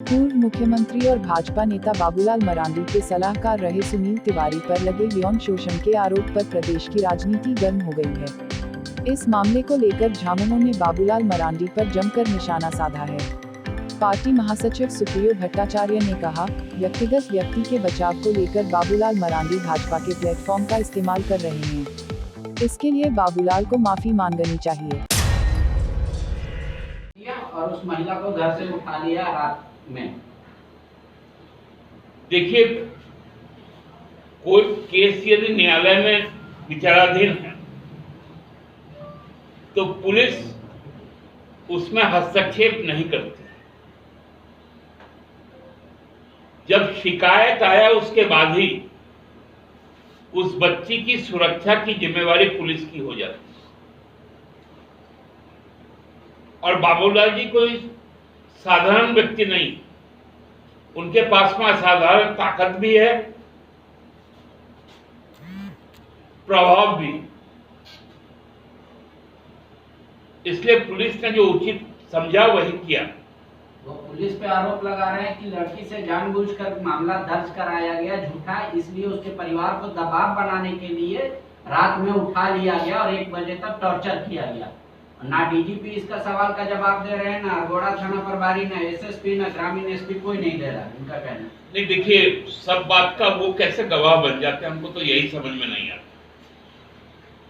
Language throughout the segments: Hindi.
पूर्व मुख्यमंत्री और भाजपा नेता बाबूलाल मरांडी के सलाहकार रहे सुनील तिवारी पर लगे यौन शोषण के आरोप पर प्रदेश की राजनीति गर्म हो गई है। इस मामले को लेकर झामुमो ने बाबूलाल मरांडी पर जमकर निशाना साधा है। पार्टी महासचिव सुप्रियो भट्टाचार्य ने कहा, व्यक्तिगत व्यक्ति के बचाव को लेकर बाबूलाल मरांडी भाजपा के प्लेटफॉर्म का इस्तेमाल कर रहे हैं। इसके लिए बाबूलाल को माफी मांगनी चाहिए। और उस महिला को घर से उठा लिया रात में। देखिए, कोई केस यदि न्यायालय में विचाराधीन है तो पुलिस उसमें हस्तक्षेप नहीं करती। जब शिकायत आया उसके बाद ही उस बच्ची की सुरक्षा की जिम्मेवारी पुलिस की हो जाती है। और बाबूलाल जी कोई साधारण व्यक्ति नहीं, उनके पास में असाधारण ताकत भी है, प्रभाव भी। इसलिए पुलिस ने जो उचित समझा वही किया। वो पुलिस पे आरोप लगा रहे हैं कि लड़की से जानबूझकर मामला दर्ज कराया गया झूठा, इसलिए उसके परिवार को दबाव बनाने के लिए रात में उठा लिया गया और 1 बजे तक टॉर्चर किया गया। ना डीजीपी इसका सवाल का जवाब दे रहे हैं, ना अरगोड़ा थाना प्रभारी, ना एसएसपी, ना ग्रामीण एसपी, कोई नहीं दे रहा इनका कहना। नहीं, देखिए, सब बात का वो कैसे गवाह बन जाते हैं, हमको तो यही समझ में नहीं आता।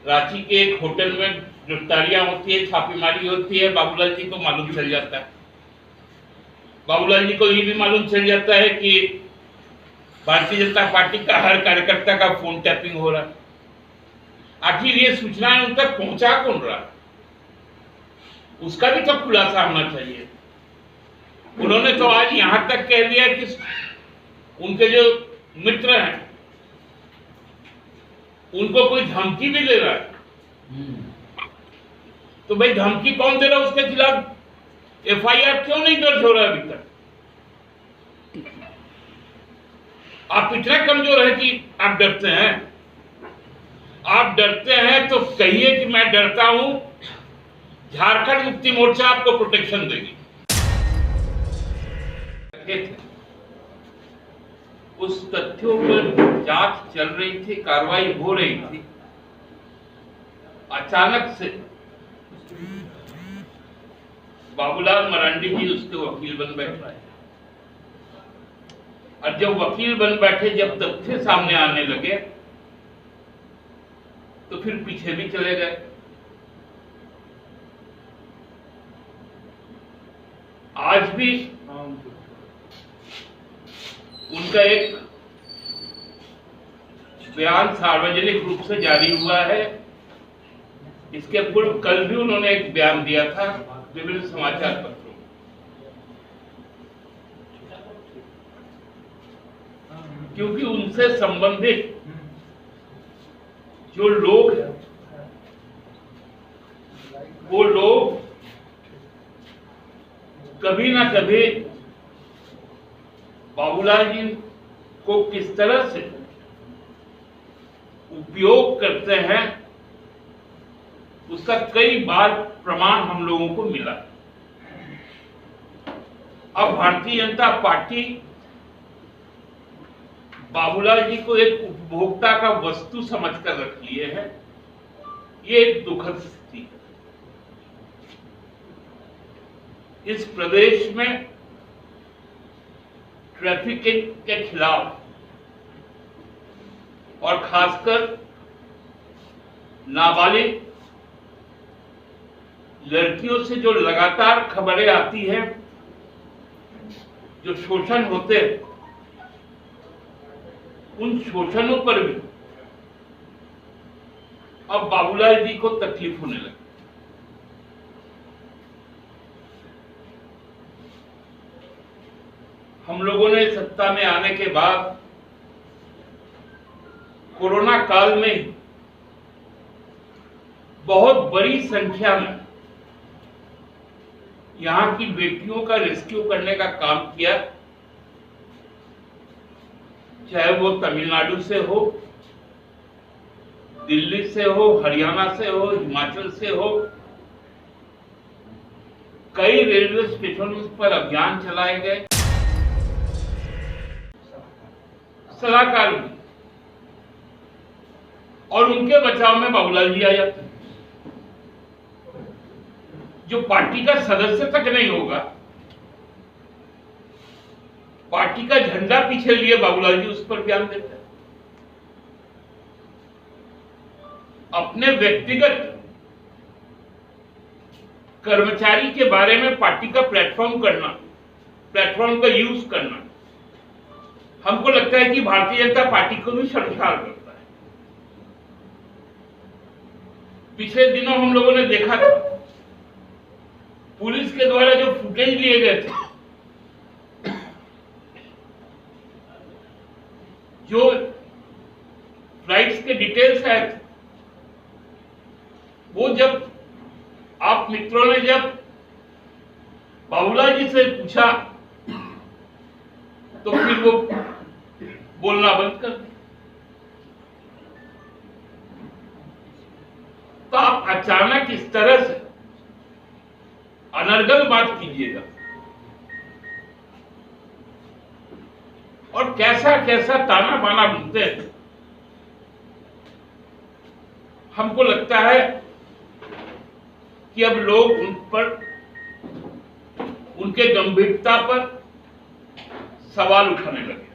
रांची के एक होटल में गिरफ्तारियां होती है, छापेमारी होती है, बाबूलाल जी को मालूम चल जाता है। बाबूलाल जी को ये भी मालूम चल जाता है कि भारतीय जनता पार्टी का हर कार्यकर्ता का फोन टैपिंग हो रहा है। आखिर ये सूचनाएं उन तक पहुंचा कौन रहा है, उसका भी तो खुलासा होना चाहिए। उन्होंने तो आज यहां तक कह दिया कि उनके जो मित्र हैं उनको कोई धमकी भी दे रहा है। तो भाई, धमकी कौन दे रहा है, उसके खिलाफ एफआईआर क्यों नहीं दर्ज हो रहा है अभी तक? आप इतने कमजोर हैं कि आप डरते हैं। आप डरते हैं तो कहिए कि मैं डरता हूं, झारखंड मुक्ति मोर्चा आपको प्रोटेक्शन देगी। उस तथ्यों पर जांच चल रही थी, कार्रवाई हो रही थी। अचानक से बाबूलाल मरांडी जी उसके वकील बन बैठे, और जब वकील बन बैठे, जब तथ्य सामने आने लगे तो फिर पीछे भी चले गए। आज भी उनका एक बयान सार्वजनिक रूप से जारी हुआ है। इसके पूर्व कल भी उन्होंने एक बयान दिया था विभिन्न समाचार पत्रों में। क्योंकि उनसे संबंधित जो लोग हैं, वो लोग कभी ना कभी बाबूलाल जी को किस तरह से उपयोग करते हैं, उसका कई बार प्रमाण हम लोगों को मिला। अब भारतीय जनता पार्टी बाबूलाल जी को एक उपभोक्ता का वस्तु समझकर रख लिए है। ये एक दुखद स्थिति है। इस प्रदेश में ट्रैफिकिंग के खिलाफ और खासकर नाबालिग लड़कियों से जो लगातार खबरें आती हैं, जो शोषण होते हैं, उन शोषणों पर भी अब बाबूलाल जी को तकलीफ होने लगी। हम लोगों ने सत्ता में आने के बाद कोरोना काल में बहुत बड़ी संख्या में यहां की बेटियों का रेस्क्यू करने का काम किया, चाहे वो तमिलनाडु से हो, दिल्ली से हो, हरियाणा से हो, हिमाचल से हो। कई रेलवे स्टेशनों पर अभियान चलाए गए। सलाहकार भी, और उनके बचाव में बाबूलाल जी आ जाते हैं। जो पार्टी का सदस्य तक नहीं होगा, पार्टी का झंडा पीछे लिए बाबूलाल जी उस पर बयान देते हैं। अपने व्यक्तिगत कर्मचारी के बारे में पार्टी का प्लेटफॉर्म का यूज करना, हमको लगता है कि भारतीय जनता पार्टी को भी शर्मसार करता है। पिछले दिनों हम लोगों ने देखा था, पुलिस के द्वारा जो फुटेज लिए गए थे, जो फ्लाइट्स के डिटेल्स आए थे, वो जब आप मित्रों ने जब बाबूलाल जी से पूछा तो फिर वो बोलना बंद कर दिया। तो आप अचानक इस तरह से अनर्गल बात कीजिएगा और कैसा कैसा ताना बाना बुनते हैं। हमको लगता है कि अब लोग उन पर, उनके गंभीरता पर सवाल उठाने लगे।